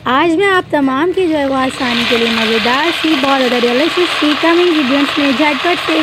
आज मैं आप तमाम की जो है वो आसानी के लिए मज़ेदार सी बहुत ज़्यादा डिलीशियस सी कम इंग्रीडियंट्स में झटपट से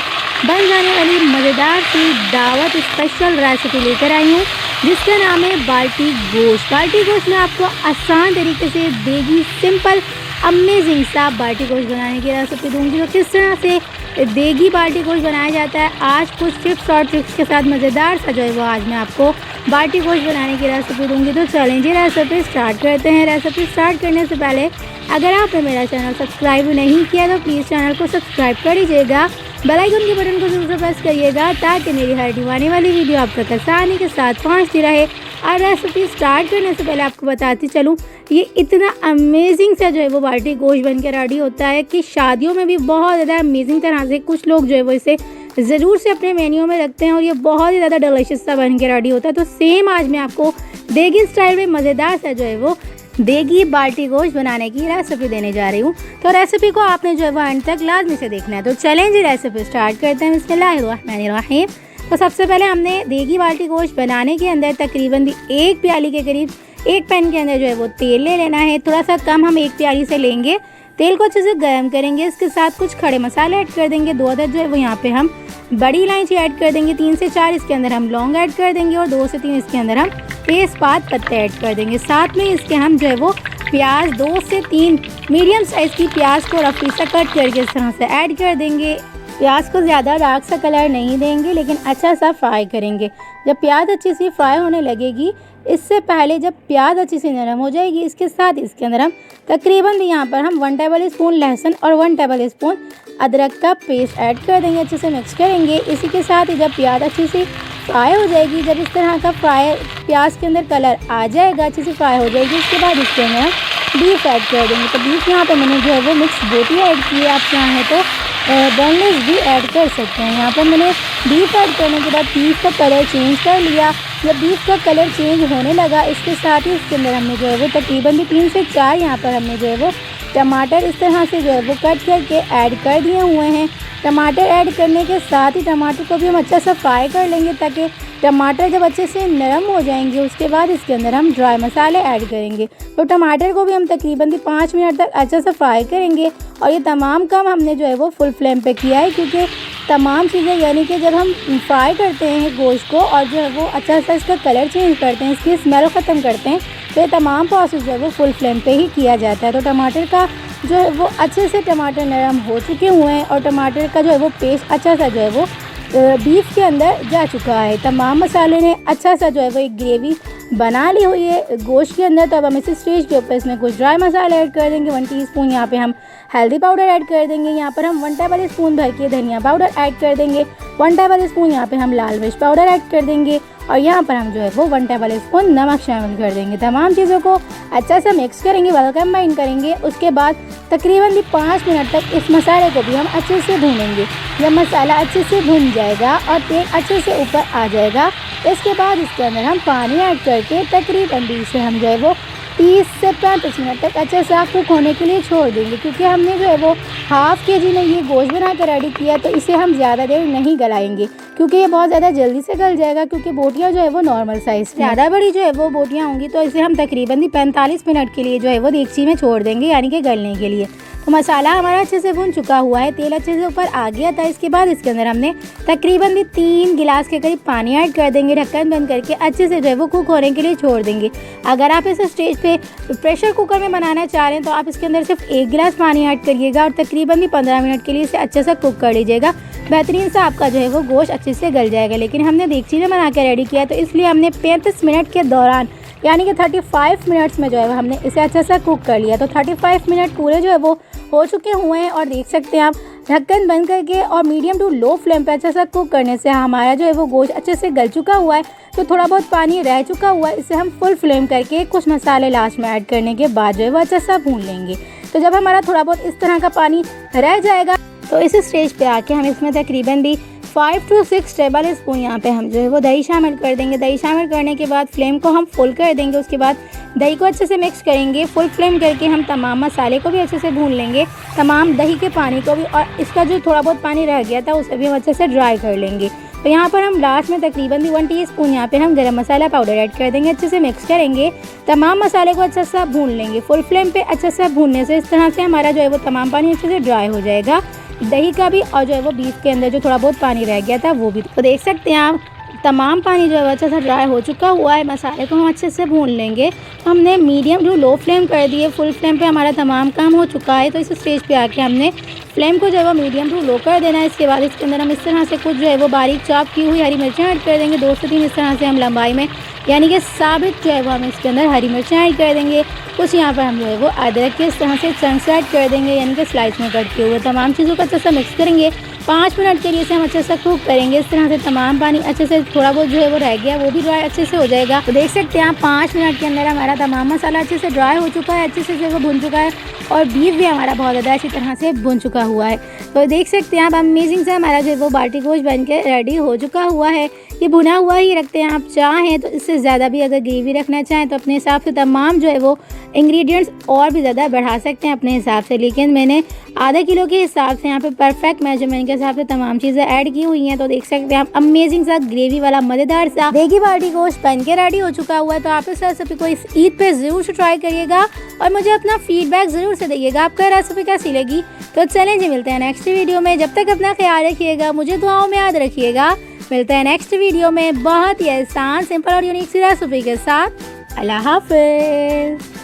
बन जाने वाली मज़ेदार सी दावत स्पेशल रेसिपी लेकर आई हूँ, जिसका नाम है बाल्टी गोश्त। बाल्टी गोश्त में आपको आसान तरीके से देगी सिंपल अमेजिंग सा बाल्टी गोश्त बनाने की रेसिपी दूँगी। तो किस तरह से देगी बाल्टी गोश्त बनाया जाता है, आज कुछ टिप्स और ट्रिक्स के साथ मज़ेदार सा जो है वो आज मैं आपको बाल्टी गोश्त बनाने की रेसिपी दूँगी। तो चलें जी रेसिपी स्टार्ट करते हैं। रेसिपी स्टार्ट करने से पहले अगर आपने मेरा चैनल सब्सक्राइब नहीं किया तो प्लीज़ चैनल को सब्सक्राइब कर लीजिएगा, बेल आइकन के बटन को ज़रूर प्रेस करिएगा ताकि मेरी हर आने वाली वीडियो आप तक आसानी के साथ पहुंचती रहे। और रेसिपी स्टार्ट करने से पहले आपको बताती चलूँ, ये इतना अमेजिंग सा जो है वो बाल्टी गोश्त बन के रेडी होता है कि शादियों में भी बहुत ज़्यादा अमेजिंग तरह से कुछ लोग जो है वो इसे ज़रूर से अपने मेन्यू में रखते हैं और ये बहुत ही ज़्यादा डिलीशियस सा बन के रेडी होता है। तो सेम आज मैं आपको देगी स्टाइल में मज़ेदार सा जो है वो देगी बाल्टी गोश्त बनाने की रेसिपी देने जा रही हूँ। तो रेसिपी को आपने जो है वो अंत तक लाजमी से देखना है। तो चलें जी रेसिपी स्टार्ट करते हैं। बिस्मिल्लाहिर्रहमानिर्रहीम। तो सबसे पहले हमने देगी बाल्टी गोश्त बनाने के अंदर तकरीबन 1 प्याली के करीब एक पैन के अंदर जो है वो तेल ले लेना है। थोड़ा सा कम हम 1 प्याली से लेंगे। तेल को अच्छे से गर्म करेंगे, इसके साथ कुछ खड़े मसाले ऐड कर देंगे। 2 अदद जो है वो यहाँ पे हम बड़ी इलायची ऐड कर देंगे, 3 से 4 इसके अंदर हम लौंग ऐड कर देंगे और 2 से 3 इसके अंदर हम तेज़पात पत्ते ऐड कर देंगे। साथ में इसके हम जो है वो प्याज 2 से 3 मीडियम साइज़ की प्याज को रफी सा कट करके इस तरह से ऐड कर देंगे। प्याज को ज़्यादा डार्क सा कलर नहीं देंगे लेकिन अच्छा सा फ्राई करेंगे। जब प्याज अच्छी सी फ्राई होने लगेगी, इससे पहले जब प्याज अच्छी सी नरम हो जाएगी, इसके साथ इसके अंदर हम तकरीबन यहाँ पर हम 1 टेबल स्पून लहसुन और 1 टेबल स्पून अदरक का पेस्ट ऐड कर देंगे। अच्छे से मिक्स करेंगे। इसी के साथ ही जब प्याज अच्छी सी फ्राई हो जाएगी, जब इस तरह का फ्राई प्याज के अंदर कलर आ जाएगा, अच्छी सी फ्राई हो जाएगी, इसके बाद इसके अंदर हम बीफ ऐड कर देंगे। तो बीफ यहाँ पर मैंने जो है वो मिक्स बोटी ऐड की है, आप चाहें तो बोनलेस भी ऐड कर सकते हैं। यहाँ पर मैंने बीफ ऐड करने के बाद बीफ का कलर चेंज कर लिया। जब बीफ का कलर चेंज होने लगा, इसके साथ ही इसके अंदर हमने जो है वो तकरीबन 3 से 4 यहाँ पर हमने जो है वो टमाटर इस तरह से जो है वो कट करके ऐड कर दिए हुए हैं। टमाटर ऐड करने के साथ ही टमाटर को भी हम अच्छा सा फ्राई कर लेंगे ताकि टमाटर जब अच्छे से नरम हो जाएंगे, उसके बाद इसके अंदर हम ड्राई मसाले ऐड करेंगे। तो टमाटर को भी हम तकरीबन 5 मिनट तक अच्छा सा फ्राई करेंगे। और ये तमाम काम हमने जो है वो फुल फ्लेम पे किया है, क्योंकि तमाम चीज़ें यानी कि जब हम फ्राई करते हैं गोश्त को और जो है वो अच्छा सा इसका कलर चेंज करते हैं, इसकी स्मेल ख़त्म करते हैं, तो ये तमाम प्रोसेस जो है वो फुल फ्लेम पे ही किया जाता है। तो टमाटर का जो है वो अच्छे से टमाटर नरम हो चुके हुए हैं और टमाटर का जो है वो पेस्ट अच्छा सा जो है वो बीफ के अंदर जा चुका है। तमाम मसालों ने अच्छा सा जो है वो एक ग्रेवी बना ली हुई है गोश्त के अंदर। तो अब हम इस स्टेज के ऊपर इसमें कुछ ड्राई मसाले ऐड कर देंगे। 1 टीस्पून यहाँ पे हम हल्दी पाउडर ऐड कर देंगे। यहाँ पर हम 1 टेबल स्पून भर के धनिया पाउडर ऐड कर देंगे। 1 टेबल स्पून यहाँ पे हम लाल मिर्च पाउडर ऐड कर देंगे और यहाँ पर हम जो है वो 1 टेबल स्पून नमक शामिल कर देंगे। तमाम चीज़ों को अच्छा सा मिक्स करेंगे, वेल कंबाइन करेंगे। उसके बाद तकरीबन 5 मिनट तक इस मसाले को भी हम अच्छे से भूनेंगे। जब मसाला अच्छे से भून जाएगा और तेल अच्छे से ऊपर आ जाएगा, इसके बाद इसके अंदर हम पानी ऐड करके तकरीबन 20 से हम जो है वो 30 से 35 मिनट तक अच्छे से कुक होने के लिए छोड़ देंगे। क्योंकि हमने जो है वो ½ kg में ये गोश्त बना कर रेडी किया, तो इसे हम ज़्यादा देर नहीं गलाएंगे क्योंकि ये बहुत ज़्यादा जल्दी से गल जाएगा। क्योंकि बोटियाँ जो है वो नॉर्मल साइज़ ज़्यादा बड़ी जो है वो बोटियाँ होंगी, तो इसे हम तकरीबन 45 मिनट के लिए जो है वो देगची में छोड़ देंगे, यानी कि गलने के लिए। तो मसाला हमारा अच्छे से भुन चुका हुआ है, तेल अच्छे से ऊपर आ गया था। इसके बाद इसके अंदर हमने तकरीबन 3 गिलास के करीब पानी ऐड कर देंगे। ढक्कन बंद करके अच्छे से जो है वो कुक होने के लिए छोड़ देंगे। अगर आप इस स्टेज पे प्रेशर कुकर में बनाना चाह रहे हैं तो आप इसके अंदर सिर्फ 1 गिलास पानी ऐड करिएगा और तकरीबन 15 मिनट के लिए इसे अच्छे से कुक कर लीजिएगा। बेहतरीन सा आपका जो है वो गोश्त अच्छे से गल जाएगा। लेकिन हमने देगची में बना के रेडी किया, तो इसलिए हमने 35 मिनट के दौरान यानी कि 35 मिनट्स में जो है हमने इसे अच्छा सा कुक कर लिया। तो 35 मिनट पूरे जो है वो हो चुके हुए हैं और देख सकते हैं आप ढक्कन बंद करके और मीडियम टू लो फ्लेम पे अच्छा सा कुक करने से हमारा जो है वो गोश्त अच्छे से गल चुका हुआ है। तो थोड़ा बहुत पानी रह चुका हुआ है, इसे हम फुल फ्लेम करके कुछ मसाले लास्ट में ऐड करने के बाद जो है वो अच्छा सा भून लेंगे। तो जब हमारा थोड़ा बहुत इस तरह का पानी रह जाएगा, तो इस स्टेज पे आके हम इसमें तकरीबन भी 5 से 6 टेबल स्पून यहाँ पे हम जो है वो दही शामिल कर देंगे। दही शामिल करने के बाद फ्लेम को हम फुल कर देंगे। उसके बाद दही को अच्छे से मिक्स करेंगे। फुल फ्लेम करके हम तमाम मसाले को भी अच्छे से भून लेंगे, तमाम दही के पानी को भी, और इसका जो थोड़ा बहुत पानी रह गया था उसे भी हम अच्छे से ड्राई कर लेंगे। तो यहाँ पर हम लास्ट में तकरीबन 1 टीस्पून यहाँ पे हम गरम मसाला पाउडर ऐड कर देंगे। अच्छे से मिक्स करेंगे, तमाम मसाले को अच्छा सा भून लेंगे। फुल फ्लेम पे अच्छा सा भूनने से इस तरह से हमारा जो है वो तमाम पानी अच्छे से ड्राई हो जाएगा, दही का भी और जो है वो बीफ के अंदर जो थोड़ा बहुत पानी रह गया था वो भी। तो देख सकते हैं आप तमाम पानी जो है अच्छा सा ड्राई हो चुका हुआ है। मसाले को हम अच्छे से भून लेंगे। तो हमने मीडियम टू लो फ्लेम कर दिए, फुल फ्लेम पे हमारा तमाम काम हो चुका है। तो इस स्टेज पे आके हमने फ्लेम को जो है वो मीडियम टू लो कर देना है। इसके बाद इसके अंदर हम इस तरह से कुछ जो है वो बारीक चॉप की हुई हरी मिर्चें ऐड कर देंगे, 2 से 3 इस तरह से हम लंबाई में, यानी कि साबित जो है वो हम इसके अंदर हरी मिर्चें ऐड कर देंगे। कुछ यहाँ पर हम जो है वो अदरक के इस तरह से चंक्स ऐड कर देंगे, यानी कि स्लाइस में कट किए हुए। तमाम चीज़ों को अच्छे से मिक्स करेंगे। 5 मिनट के लिए इसे हम अच्छे से कुक करेंगे। इस तरह से तमाम पानी अच्छे से थोड़ा बहुत जो है वो रह गया वो भी ड्राई अच्छे से हो जाएगा। तो देख सकते हैं आप 5 मिनट के अंदर हमारा तमाम मसाला अच्छे से ड्राई हो चुका है, अच्छे से जो है वो भुन चुका है और बीफ भी हमारा बहुत ज़्यादा अच्छी तरह से भुन चुका हुआ है। तो देख सकते हैं आप अमेजिंग से हमारा जो है वो बाटी गोश्त बन के रेडी हो चुका हुआ है। ये भुना हुआ ही रखते हैं, आप चाहें तो इससे ज़्यादा भी अगर ग्रेवी रखना चाहें तो अपने हिसाब से तमाम जो है वो इंग्रेडिएंट्स और भी ज़्यादा बढ़ा सकते हैं अपने हिसाब से। लेकिन मैंने आधा किलो के हिसाब से यहाँ पे परफेक्ट मेजरमेंट के हिसाब से तमाम चीज़ें ऐड की हुई हैं। तो देख सकते हैं आप अमेजिंग सा ग्रेवी वाला मज़ेदार सा देगी बाटी गोश्त बन के रेडी हो चुका हुआ है। तो आप इस रेसिपी को इस ईद पे ज़रूर से ट्राई करिएगा और मुझे अपना फीडबैक ज़रूर से दीजिएगा आपका रेसिपी कैसी लगी। तो चलें जी, मिलते हैं नेक्स्ट वीडियो में। जब तक अपना ख्याल रखिएगा, मुझे दुआओं में याद रखिएगा। मिलते हैं नेक्स्ट वीडियो में बहुत ही आसान, सिंपल और यूनिक सी रेसिपी के साथ। अल्लाह हाफिज़।